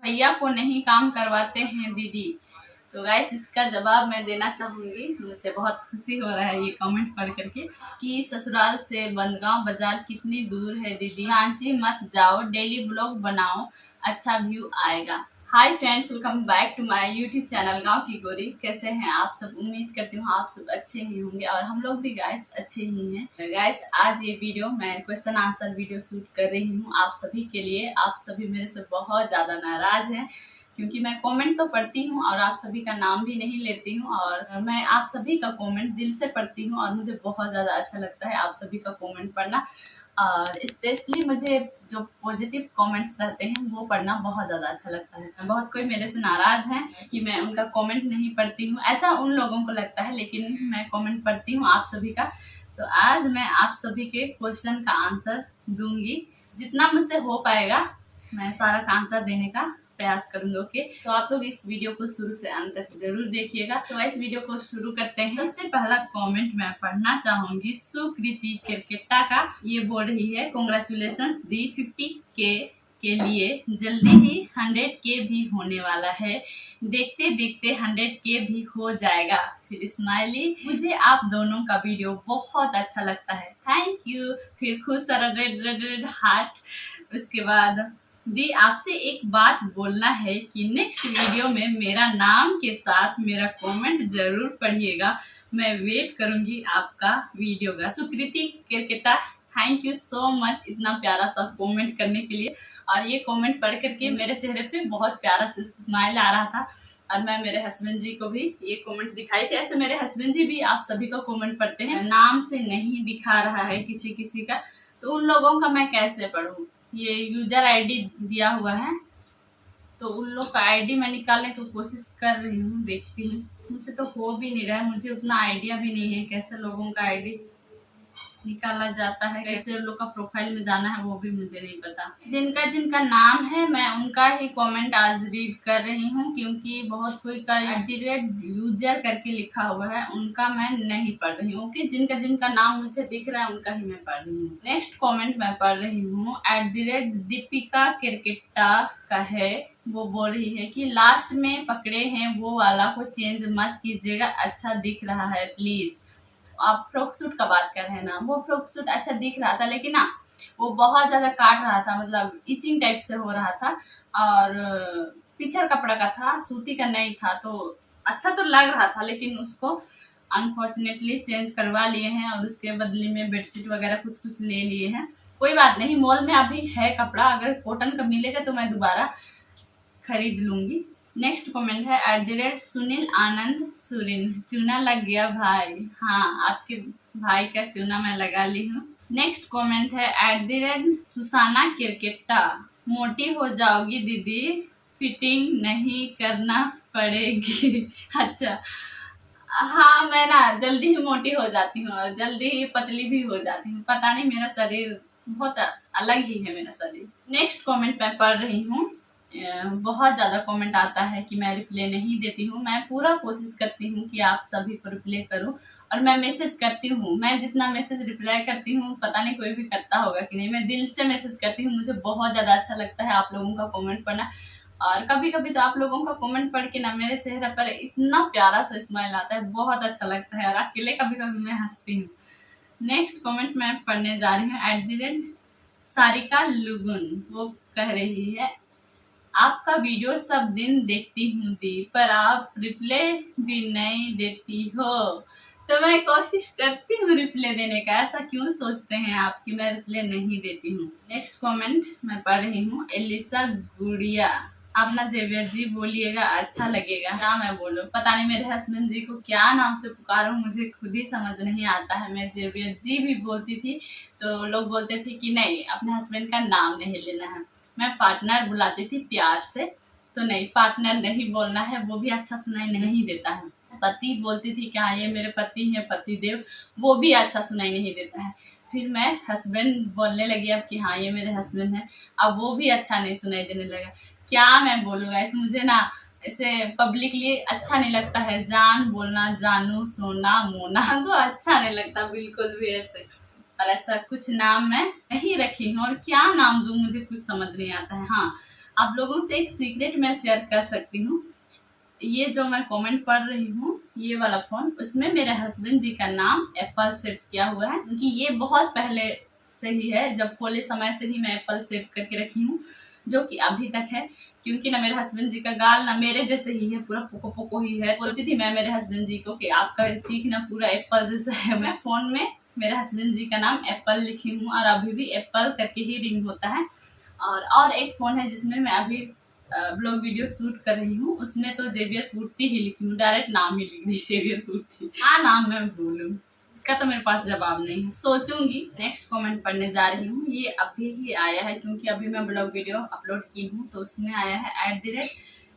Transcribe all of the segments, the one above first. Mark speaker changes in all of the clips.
Speaker 1: भैया को नहीं काम करवाते हैं दीदी। तो गाइस इसका जवाब मैं देना चाहूँगी। मुझे बहुत खुशी हो रहा है ये कमेंट पढ़ करके कि ससुराल से बंदगांव बाजार कितनी दूर है दीदी, रांची मत जाओ, डेली ब्लॉग बनाओ, अच्छा व्यू आएगा। Hi friends, welcome back to my YouTube channel Gaon Ki गोरी। कैसे हैं आप सब? उम्मीद करती हूँ आप सब अच्छे ही होंगे और हम लोग भी गाइस अच्छे ही हैं। गाइस आज ये वीडियो मैं क्वेश्चन आंसर वीडियो शूट कर रही हूँ आप सभी के लिए। आप सभी मेरे से बहुत ज़्यादा नाराज़ हैं क्योंकि मैं कमेंट तो पढ़ती हूँ और आप सभी का नाम भी नहीं लेती हूँ, और मैं आप सभी का कमेंट दिल से पढ़ती हूँ और मुझे बहुत ज़्यादा अच्छा लगता है आप सभी का कमेंट पढ़ना। और स्पेशली मुझे जो पॉजिटिव कमेंट्स रहते हैं वो पढ़ना बहुत ज़्यादा अच्छा लगता है। बहुत कोई मेरे से नाराज़ हैं कि मैं उनका कमेंट नहीं पढ़ती हूँ, ऐसा उन लोगों को लगता है, लेकिन मैं कमेंट पढ़ती हूँ आप सभी का। तो आज मैं आप सभी के क्वेश्चन का आंसर दूंगी, जितना मुझसे हो पाएगा मैं सारा का आंसर देने का प्रयास करूंगा। ओके, तो आप लोग इस वीडियो को शुरू से अंत तक जरूर देखिएगा। तो इस वीडियो को शुरू करते हैं। सबसे पहला कमेंट मैं पढ़ना चाहूंगी सुकृति केरकेटा का। ये बोल रही है कांग्रेचुलेशंस दी 50K के लिए, जल्दी ही 100K भी होने वाला है, देखते देखते 100K भी हो जाएगा। फिर स्माइली, मुझे आप दोनों का वीडियो बहुत अच्छा लगता है, थैंक यू। फिर खुश सारा रेड रेड रेड हार्ट। उसके बाद दी आपसे एक बात बोलना है कि नेक्स्ट वीडियो में मेरा नाम के साथ मेरा कमेंट जरूर पढ़िएगा, मैं वेट करूंगी आपका वीडियो का। Sukriti Kerketta, thank you so much इतना प्यारा सा कमेंट करने के लिए। और ये कमेंट पढ़ करके मेरे चेहरे पे बहुत प्यारा सा स्माइल आ रहा था और मैं मेरे हस्बैंड जी को भी ये कमेंट दिखाई थी। ऐसे मेरे हस्बैंड जी भी आप सभी को कमेंट पढ़ते हैं, नाम से नहीं दिखा रहा है किसी किसी का, तो उन लोगों का मैं कैसे पढ़ूँ? ये यूजर आईडी दिया हुआ है तो उन लोग का आईडी मैं निकालने की कोशिश कर रही हूँ, देखती हूँ। मुझसे तो हो भी नहीं रहा है, मुझे उतना आइडिया भी नहीं है कैसे लोगों का आईडी निकाला जाता है, कैसे उन लोग का प्रोफाइल में जाना है वो भी मुझे नहीं पता। जिनका जिनका नाम है मैं उनका ही कमेंट आज रीड कर रही हूँ, क्योंकि बहुत कोई का यूजर करके लिखा हुआ है उनका मैं नहीं पढ़ रही हूँ। ओके, जिनका जिनका नाम मुझे दिख रहा है उनका ही मैं पढ़ रही हूँ। नेक्स्ट कमेंट मैं पढ़ रही हूँ @दीपिका केरकेटा का है। वो बोल रही है कि लास्ट में पकड़े हैं वो वाला को चेंज मत कीजिएगा, अच्छा दिख रहा है प्लीज। आप फ्रॉक सूट का बात कर रहे हैं ना, वो फ्रॉक सूट अच्छा दिख रहा था, लेकिन ना वो बहुत ज्यादा काट रहा था, मतलब इचिंग टाइप से हो रहा था और पिक्चर कपड़ा का था, सूती का नहीं था। तो अच्छा तो लग रहा था, लेकिन उसको अनफॉर्चुनेटली चेंज करवा लिए हैं और उसके बदले में बेडशीट वगैरह कुछ कुछ ले लिए हैं। कोई बात नहीं, मॉल में अभी है कपड़ा, अगर कॉटन का मिलेगा तो मैं दोबारा खरीद लूंगी। नेक्स्ट कमेंट है @सुनील आनंद सुरिन, चूना लग गया भाई। हाँ, आपके भाई का चूना मैं लगा ली हूँ। नेक्स्ट कमेंट है @सुसाना केरकेटा, मोटी हो जाओगी दीदी, फिटिंग नहीं करना पड़ेगी। अच्छा, हाँ मैं ना जल्दी ही मोटी हो जाती हूँ और जल्दी ही पतली भी हो जाती हूँ, पता नहीं मेरा शरीर बहुत अलग ही है मेरा शरीर। नेक्स्ट कमेंट मैं पढ़ रही हूँ। बहुत ज़्यादा कमेंट आता है कि मैं रिप्लाई नहीं देती हूँ, मैं पूरा कोशिश करती हूँ कि आप सभी को रिप्लाई करूँ और मैं मैसेज करती हूँ। मैं जितना मैसेज रिप्लाई करती हूँ पता नहीं कोई भी करता होगा कि नहीं, मैं दिल से मैसेज करती हूँ। मुझे बहुत ज़्यादा अच्छा लगता है आप लोगों का कमेंट पढ़ना, और कभी कभी तो आप लोगों का कमेंट पढ़ के ना मेरे चेहरे पर इतना प्यारा सा स्माइल आता है, बहुत अच्छा लगता है और अकेले कभी कभी मैं हंसती हूँ। नेक्स्ट कमेंट मैं पढ़ने जा रही हूँ @सारिका लुगुन। वो कह रही है आपका वीडियो सब दिन देखती हूँ दी, पर आप रिप्लाई भी नहीं देती हो। तो मैं कोशिश करती हूँ रिप्लाई देने का, ऐसा क्यों सोचते हैं आप कि मैं रिप्लाई नहीं देती हूँ। नेक्स्ट कमेंट मैं पढ़ रही हूँ एलिसा गुड़िया, आप ना जेवियर जी बोलिएगा अच्छा लगेगा। क्या मैं बोलूँ, पता नहीं मेरे हस्बैंड जी को क्या नाम से पुकारूं, मुझे खुद ही समझ नहीं आता है। मैं जेवियर जी भी बोलती थी तो लोग बोलते थे कि नहीं अपने हस्बैंड का नाम नहीं लेना है। मैं पार्टनर बुलाती थी प्यार से, तो नहीं पार्टनर नहीं बोलना है, वो भी अच्छा सुनाई नहीं देता है। पति बोलती थी कि हाँ ये मेरे पति हैं, पति देव, वो भी अच्छा सुनाई नहीं देता है। फिर मैं हस्बैंड बोलने लगी अब कि हाँ ये मेरे हस्बैंड हैं, अब वो भी अच्छा नहीं सुनाई देने लगा। क्या मैं बोलूँगा इस, मुझे ना ऐसे पब्लिकली अच्छा नहीं लगता है जान बोलना, जानू सोना मोना, तो अच्छा नहीं लगता बिल्कुल भी ऐसे। और ऐसा कुछ नाम मैं नहीं रखी हूँ और क्या नाम दूँ मुझे कुछ समझ नहीं आता है। हाँ, आप लोगों से एक सीक्रेट मैं शेयर कर सकती हूँ। ये जो मैं कमेंट पढ़ रही हूँ, ये वाला फोन, उसमें मेरे हस्बैंड जी का नाम एप्पल सेट किया हुआ है, क्योंकि ये बहुत पहले से ही है, जब खोले समय से ही मैं एप्पल सेट करके रखी हूँ, जो कि अभी तक है। क्योंकि ना मेरे हस्बैंड जी का गाल ना मेरे जैसे ही है, पूरा पोको पोको ही है। बोलती थी मैं मेरे हस्बैंड जी को कि आपका चीख ना पूरा एप्पल जैसा है। मैं फोन में मेरे हस्बैंड जी का नाम एप्पल लिखी हूँ और अभी भी एप्पल करके ही रिंग होता है। और एक फोन है जिसमें मैं अभी ब्लॉग वीडियो शूट कर रही हूँ, उसमें तो जेवियर पूर्ति ही लिखी हूँ, डायरेक्ट नाम ही लिख दी जेवियर पूर्ति। हाँ, नाम मैं भूलूँ, इसका तो मेरे पास जवाब नहीं है, सोचूंगी। नेक्स्ट कमेंट पढ़ने जा रही हूँ, ये अभी ही आया है, क्योंकि अभी मैं ब्लॉग वीडियो अपलोड की हूँ, तो उसमें आया है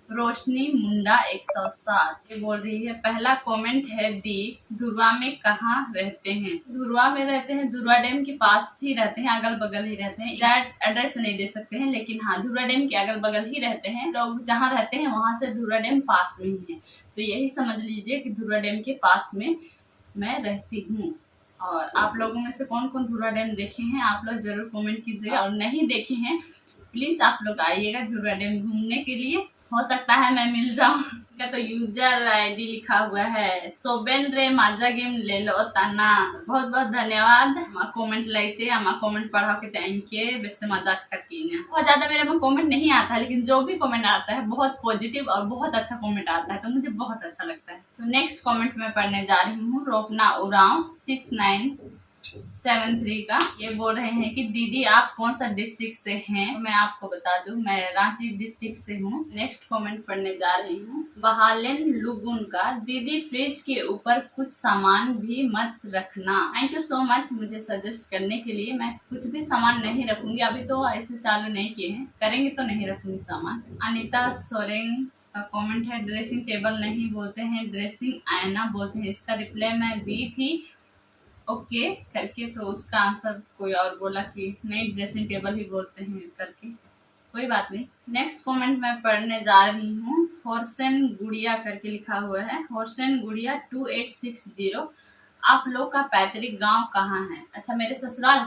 Speaker 1: @रोशनी मुंडा 107। ये बोल रही है, पहला कमेंट है दी, धुरवा में कहाँ रहते हैं? धुरवा में रहते हैं, धुरवा डैम के पास ही रहते हैं, अगल बगल ही रहते हैं। एग्जैक्ट एड्रेस नहीं दे सकते हैं, लेकिन हाँ, धुरवा डैम के अगल बगल ही रहते हैं। लोग जहाँ रहते हैं वहां से धुरवा डैम पास में ही है, तो यही समझ लीजिए कि धुरवा डैम के पास में मैं रहती हूँ। और आप लोगों में से कौन कौन धुरवा डैम देखे हैं, आप लोग जरूर कमेंट कीजिएगा, और नहीं देखे हैं प्लीज आप लोग आइएगा धुरवा डैम घूमने के लिए। हो सकता है मैं मिल जाऊं। क्या तो यूजर आईडी लिखा हुआ है, सोबेन रे माजा गेम ले लो ताना। बहुत बहुत धन्यवाद कमेंट लाइते, कमेंट पढ़ा के थैंक यू। वैसे मजाक करती है, बहुत ज्यादा मेरे में कमेंट नहीं आता है, लेकिन जो भी कमेंट आता है बहुत पॉजिटिव और बहुत अच्छा कमेंट आता है, तो मुझे बहुत अच्छा लगता है। तो नेक्स्ट कमेंट मैं पढ़ने जा रही हूँ, रोपना उराव 6973 का। ये बोल रहे हैं कि दीदी आप कौन सा डिस्ट्रिक्ट से हैं? मैं आपको बता दूं, मैं रांची डिस्ट्रिक्ट से हूँ। नेक्स्ट कमेंट पढ़ने जा रही हूँ, बहालेन लुगुन का। दीदी फ्रिज के ऊपर कुछ सामान भी मत रखना। थैंक यू सो मच मुझे सजेस्ट करने के लिए। मैं कुछ भी सामान नहीं रखूंगी, अभी तो ऐसे चालू नहीं किए हैं, करेंगे तो नहीं रखूंगी सामान। अनिता सोरेंग का कमेंट है, ड्रेसिंग टेबल नहीं बोलते हैं, ड्रेसिंग आईना बोलते हैं। इसका रिप्लाई मैं दी थी ओके करके, तो उसका आंसर कोई और बोला कि नहीं ड्रेसिंग टेबल ही बोलते हैं करके, कोई बात नहीं। नेक्स्ट कमेंट मैं पढ़ने जा रही हूँ, होर्सन गुड़िया करके लिखा हुआ है, होर्सन गुड़िया 2860। आप लोग का पैतृक गांव कहाँ है? अच्छा, मेरे ससुराल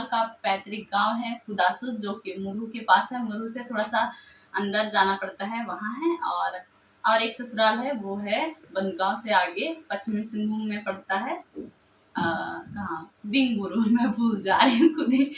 Speaker 1: का पैतृक गांव है खुदासुद, जो कि मुरहू के पास है। मुरहू से थोड़ा सा अंदर जाना पड़ता है, वहाँ है। और एक ससुराल है, वो है बंदगांव से आगे, पश्चिमी सिंहभूम में पड़ता है। कहाँ, बिंगुरु, मैं भूल जा रही हूँ खुद ही।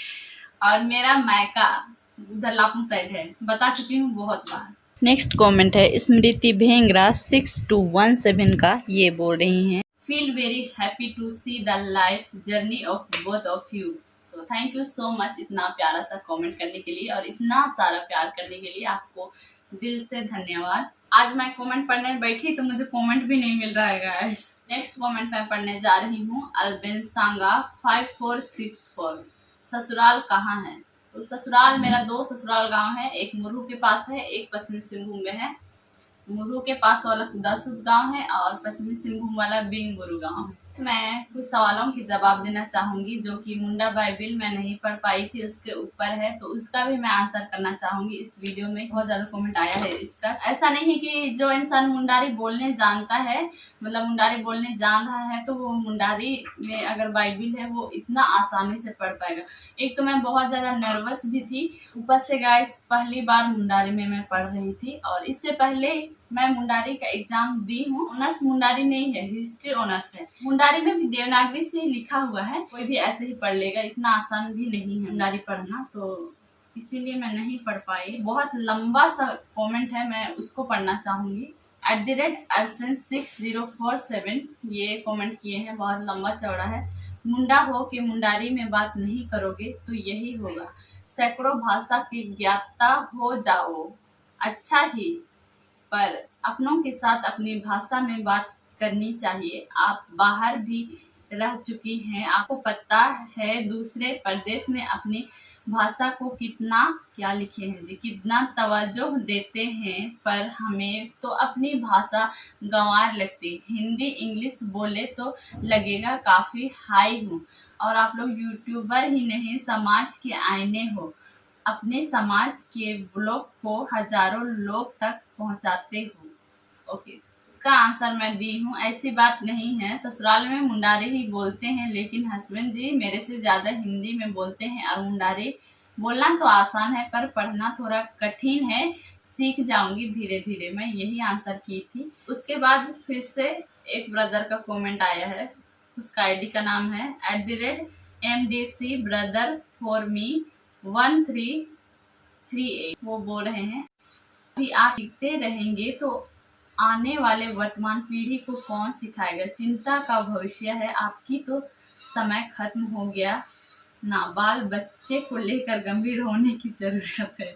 Speaker 1: और मेरा मायका उधर लापुंग साइड है, बता चुकी हूँ बहुत बार। नेक्स्ट कमेंट है स्मृति भेंगरा 6217 का। ये बोल रही हैं, feel very happy to see the life journey of both of you. So thank you so much इतना प्यारा सा कमेंट करने के लिए, और इतना सारा प्यार करने के लिए आपको दिल से धन्यवाद। आज मैं कमेंट पढ़ने बैठी तो मुझे कमेंट भी नहीं मिल रहा है गाइस। नेक्स्ट कमेंट मैं पढ़ने जा रही हूँ, अल्बेन सांगा 5464। ससुराल कहाँ है? तो ससुराल, मेरा 2 ससुराल गांव है, एक मुरहू के पास है, एक पश्चिमी सिंहभूम में है। मुरहू के पास वाला खुदासुद गांव है, और पश्चिमी सिंहभूम वाला बिंगुरु गांव है। मैं कुछ सवालों के जवाब देना चाहूंगी, जो कि मुंडा बाइबिल मैं नहीं पढ़ पाई थी, उसके ऊपर है, तो उसका भी मैं आंसर करना चाहूंगी इस वीडियो में। बहुत ज्यादा कमेंट आया है इसका। ऐसा नहीं है कि जो इंसान मुंडारी बोलने जानता है, मतलब मुंडारी बोलने जान रहा है, तो वो मुंडारी में अगर बाइबिल है वो इतना आसानी से पढ़ पाएगा। एक तो मैं बहुत ज्यादा नर्वस भी थी, ऊपर से गाइस पहली बार मुंडारी में मैं पढ़ रही थी, और इससे पहले मैं मुंडारी का एग्जाम दी हूँ। ऑनर्स मुंडारी में ही है, हिस्ट्री ऑनर्स है। मुंडारी में भी देवनागरी से लिखा हुआ है, कोई भी ऐसे ही पढ़ लेगा, इतना आसान भी नहीं है मुंडारी पढ़ना, तो इसीलिए मैं नहीं पढ़ पाई। बहुत लंबा सा कमेंट है, मैं उसको पढ़ना चाहूंगी। @arsen6047 ये कमेंट किए हैं, बहुत लंबा चौड़ा है। मुंडा हो के मुंडारी में बात नहीं करोगे तो यही होगा, सैकड़ों भाषा के ज्ञाता हो जाओ अच्छा ही, पर अपनों के साथ अपनी भाषा में बात करनी चाहिए। आप बाहर भी रह चुकी हैं, आपको पता है दूसरे प्रदेश में अपनी भाषा को कितना, क्या लिखे हैं जी, कितना तवज्जो देते हैं, पर हमें तो अपनी भाषा गंवार लगती। हिंदी इंग्लिश बोले तो लगेगा काफ़ी हाई हूँ, और आप लोग यूट्यूबर ही नहीं समाज के आईने हो, अपने समाज के ब्लॉग को हजारों लोग तक पहुंचाते हो। ओके, इसका आंसर मैं दी हूँ। ऐसी बात नहीं है, ससुराल में मुंडारी ही बोलते हैं, लेकिन हस्बैंड जी मेरे से ज़्यादा हिंदी में बोलते हैं और मुंडारी बोलना तो आसान है पर पढ़ना थोड़ा कठिन है, सीख जाऊंगी धीरे धीरे। मैं यही आंसर की थी। उसके बाद फिर से एक ब्रदर का कमेंट आया है, उसका आईडी का नाम है @MDC ब्रदर फॉर मी 1338। वो बोल रहे हैं अभी आप सीखते रहेंगे तो आने वाले वर्तमान पीढ़ी को कौन सिखाएगा। चिंता का भविष्य है आपकी तो समय खत्म हो गया ना, बाल बच्चे को लेकर गंभीर होने की जरूरत है।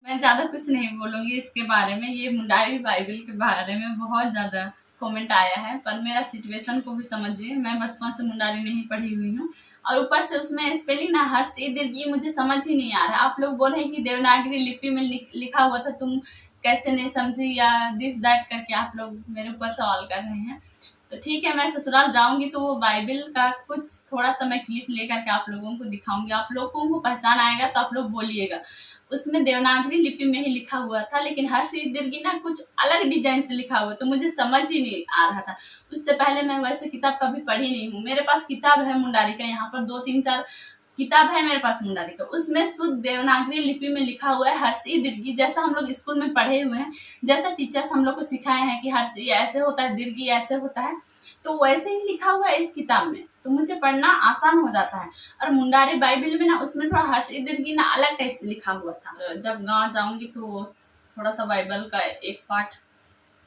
Speaker 1: मैं ज्यादा कुछ नहीं बोलूंगी इसके बारे में। ये मुंडारी बाइबल के बारे में बहुत ज्यादा कमेंट आया है, पर मेरा सिचुएशन को भी समझिए। मैं बचपन से मुंडारी नहीं पढ़ी हुई हूँ और ऊपर से उसमें स्पेलिंग ना हर्ष ई दीर्घ मुझे समझ ही नहीं आ रहा। आप लोग बोल रहे हैं कि देवनागरी लिपि में लिखा हुआ था, तुम कैसे नहीं समझी या दिस दैट करके आप लोग मेरे ऊपर सवाल कर रहे हैं। तो ठीक है, मैं ससुराल जाऊंगी तो वो बाइबल का कुछ थोड़ा सा मैं क्लिप लेकर के आप लोगों को दिखाऊंगी। आप लोगों को पहचान आएगा तो आप लोग बोलिएगा। उसमें देवनागरी लिपि में ही लिखा हुआ था, लेकिन हर दीर्घ ना कुछ अलग डिजाइन से लिखा हुआ, तो मुझे समझ ही नहीं आ रहा था। उससे पहले मैं वैसे किताब कभी पढ़ी नहीं हूँ। मेरे पास किताब है मुंडारी का, यहाँ पर 2-3-4 किताब है मेरे पास मुंडारी का। उसमें शुद्ध देवनागरी लिपि में लिखा हुआ है हर्षी दीर्घी, जैसा हम लोग स्कूल में पढ़े हुए हैं, जैसा टीचर्स हम लोग को सिखाए हैं कि हर्षी ऐसे होता है, दीर्घी ऐसे होता है, तो वैसे ही लिखा हुआ है इस किताब में, तो मुझे पढ़ना आसान हो जाता है। और मुंडारी बाइबल में ना उसमें थोड़ा हर्षी दीर्घी ना अलग टाइप से लिखा हुआ था। जब गाँव जाऊंगी तो थोड़ा सा बाइबल का एक पार्ट,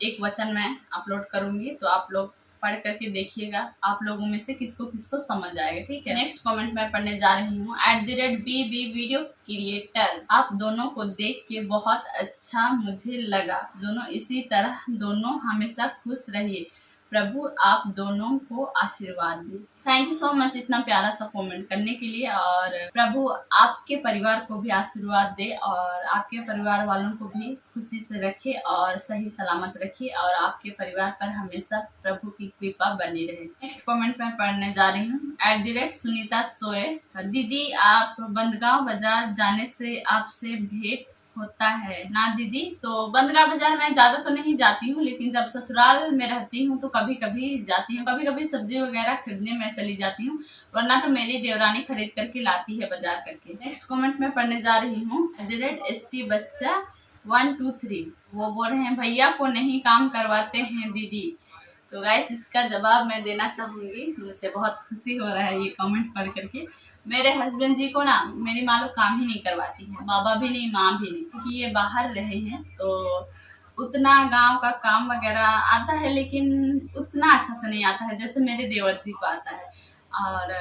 Speaker 1: एक वचन मैं अपलोड करूंगी, तो आप लोग पढ़ करके देखिएगा। आप लोगों में से किसको किसको समझ आएगा। ठीक है, नेक्स्ट कमेंट मैं पढ़ने जा रही हूँ @BB वीडियो क्रिएटर। आप दोनों को देख के बहुत अच्छा मुझे लगा। दोनों इसी तरह दोनों हमेशा खुश रहिए, प्रभु आप दोनों को आशीर्वाद दे। थैंक यू सो मच इतना प्यारा सा कमेंट करने के लिए। और प्रभु आपके परिवार को भी आशीर्वाद दे और आपके परिवार वालों को भी खुशी से रखे और सही सलामत रखे और आपके परिवार पर हमेशा प्रभु की कृपा बनी रहे। नेक्स्ट कमेंट मैं पढ़ने जा रही हूँ @सुनीता सोए। दीदी आप बंदगांव बाजार जाने से आपसे भेंट होता है ना दीदी? तो बंदगांव बाजार मैं ज्यादा तो नहीं जाती हूँ, लेकिन जब ससुराल में रहती हूँ तो कभी कभी जाती हूँ। कभी कभी सब्जी वगैरह खरीदने में चली जाती हूँ, वरना तो मेरी देवरानी खरीद करके लाती है बाजार करके। नेक्स्ट कमेंट में पढ़ने जा रही हूँ @ST बच्चा 123। वो बोल रहे हैं भैया को नहीं काम करवाते हैं दीदी। तो गाइस इसका जवाब मैं देना चाहूंगी। मुझे बहुत खुशी हो रहा है ये कमेंट पढ़ करके। मेरे हस्बैंड जी को ना मेरी माँ लोग काम ही नहीं करवाती है, बाबा भी नहीं, माँ भी नहीं, क्योंकि ये बाहर रहे हैं तो उतना गांव का काम वगैरह आता है, लेकिन उतना अच्छा से नहीं आता है जैसे मेरे देवर जी को आता है। और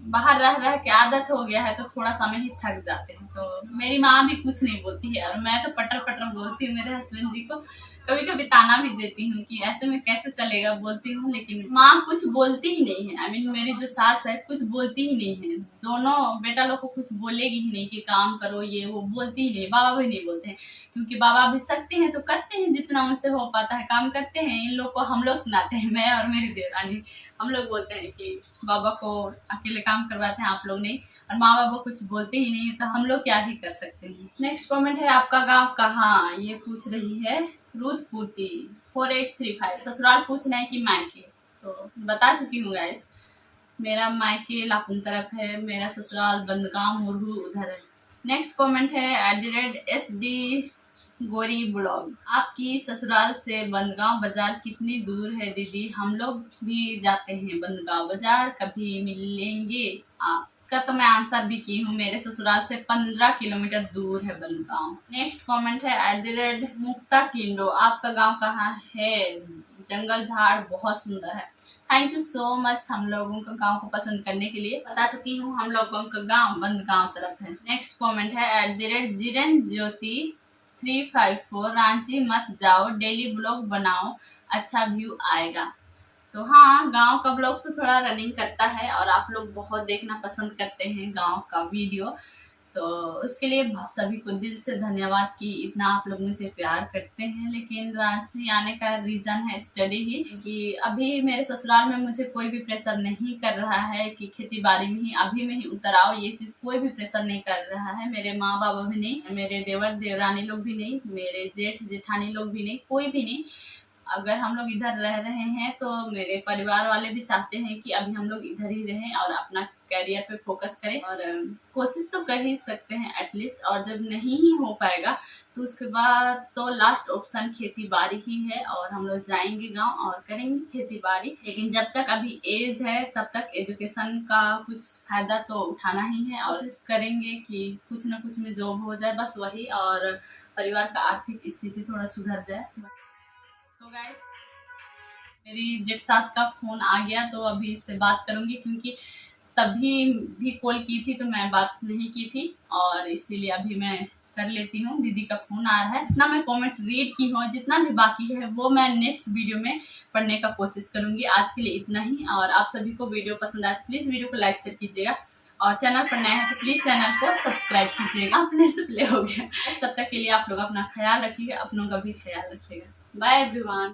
Speaker 1: बाहर रह रह के आदत हो गया है तो थोड़ा समय ही थक जाते हैं। तो मेरी माँ भी कुछ नहीं बोलती है और मैं तो पटर पटर बोलती हूँ मेरे हस्बैंड जी को। कभी कभी ताना भी देती हूँ कि ऐसे में कैसे चलेगा, बोलती हूँ, लेकिन माँ कुछ बोलती ही नहीं है। आई मीन मेरी जो सास है कुछ बोलती ही नहीं है। दोनों बेटा लोग को कुछ बोलेगी ही नहीं कि काम करो ये वो, बोलती ही नहीं। बाबा भी नहीं बोलते हैं, क्योंकि बाबा भी सकते हैं तो करते हैं, जितना उनसे हो पाता है काम करते हैं। इन लोग को हम लोग सुनाते हैं, मैं और मेरी देवरानी। हम लोग बोलते हैं कि बाबा को अकेले काम करवाते हैं, आप लोग नहीं। और माँ बाबा कुछ बोलते ही नहीं है तो हम लोग क्या ही कर सकते हैं। नेक्स्ट कमेंट है आपका गाँव कहाँ, ये पूछ रही है रूदपुटी 4835। ससुराल पूछना है कि मायके, तो बता चुकी हूँ गाइस। मेरा मायके लापुन तरफ है, मेरा ससुराल बंदगांव मुरहू उधर है। नेक्स्ट कमेंट है @SD गोरी ब्लॉग। आपकी ससुराल से बंदगांव बाजार कितनी दूर है दीदी? हम लोग भी जाते हैं बंदगांव बाजार, कभी मिलेंगे आप? का तो मैं आंसर भी की हूँ। मेरे ससुराल से 15 किलोमीटर दूर है बंदगांव। नेक्स्ट कमेंट है @मुक्ता किंडो। आपका गांव कहाँ है? जंगल झाड़ बहुत सुंदर है। थैंक यू सो मच हम लोगों का गांव को पसंद करने के लिए। बता चुकी हूँ हम लोगों का गांव बंदगांव तरफ है। नेक्स्ट कमेंट है @जिरन ज्योति 354। रांची मत जाओ, डेली ब्लॉग बनाओ, अच्छा व्यू आएगा। तो हाँ, गांव का ब्लॉग तो थोड़ा रनिंग करता है और आप लोग बहुत देखना पसंद करते हैं गांव का वीडियो, तो उसके लिए सभी को दिल से धन्यवाद कि इतना आप लोग मुझे प्यार करते हैं। लेकिन रांची आने का रीज़न है स्टडी ही, कि अभी मेरे ससुराल में मुझे कोई भी प्रेशर नहीं कर रहा है कि खेती बाड़ी में ही अभी में ही उतर आओ, ये चीज़ कोई भी प्रेशर नहीं कर रहा है। मेरे माँ बाबा भी नहीं, मेरे देवर देवरानी लोग भी नहीं, मेरे जेठ जेठानी लोग भी नहीं, कोई भी नहीं। अगर हम लोग इधर रह रहे हैं तो मेरे परिवार वाले भी चाहते हैं कि अभी हम लोग इधर ही रहें और अपना कैरियर पे फोकस करें और कोशिश तो कर ही सकते हैं एटलीस्ट। और जब नहीं ही हो पाएगा तो उसके बाद तो लास्ट ऑप्शन खेती बाड़ी ही है, और हम लोग जाएंगे गांव और करेंगे खेती बाड़ी। लेकिन जब तक अभी एज है तब तक एजुकेशन का कुछ फायदा तो उठाना ही है, और कोशिश करेंगे कि कुछ ना कुछ में जॉब हो जाए, बस वही, और परिवार का आर्थिक स्थिति थोड़ा सुधर जाए। तो गाइस मेरी जेठ सास का फोन आ गया तो अभी इससे बात करूंगी, क्योंकि तभी भी कॉल की थी तो मैं बात नहीं की थी, और इसीलिए अभी मैं कर लेती हूँ। दीदी का फोन आ रहा है। जितना मैं कमेंट रीड की हूँ, जितना भी बाकी है वो मैं नेक्स्ट वीडियो में पढ़ने का कोशिश करूंगी। आज के लिए इतना ही, और आप सभी को वीडियो पसंद आए प्लीज वीडियो को लाइक शेयर कीजिएगा, और चैनल पर नए हैं तो प्लीज चैनल को सब्सक्राइब कीजिएगा। अपने से प्ले हो गया। तब तक के लिए आप लोग अपना ख्याल रखिएगा, अपनों का भी ख्याल रखिएगा। Bye everyone.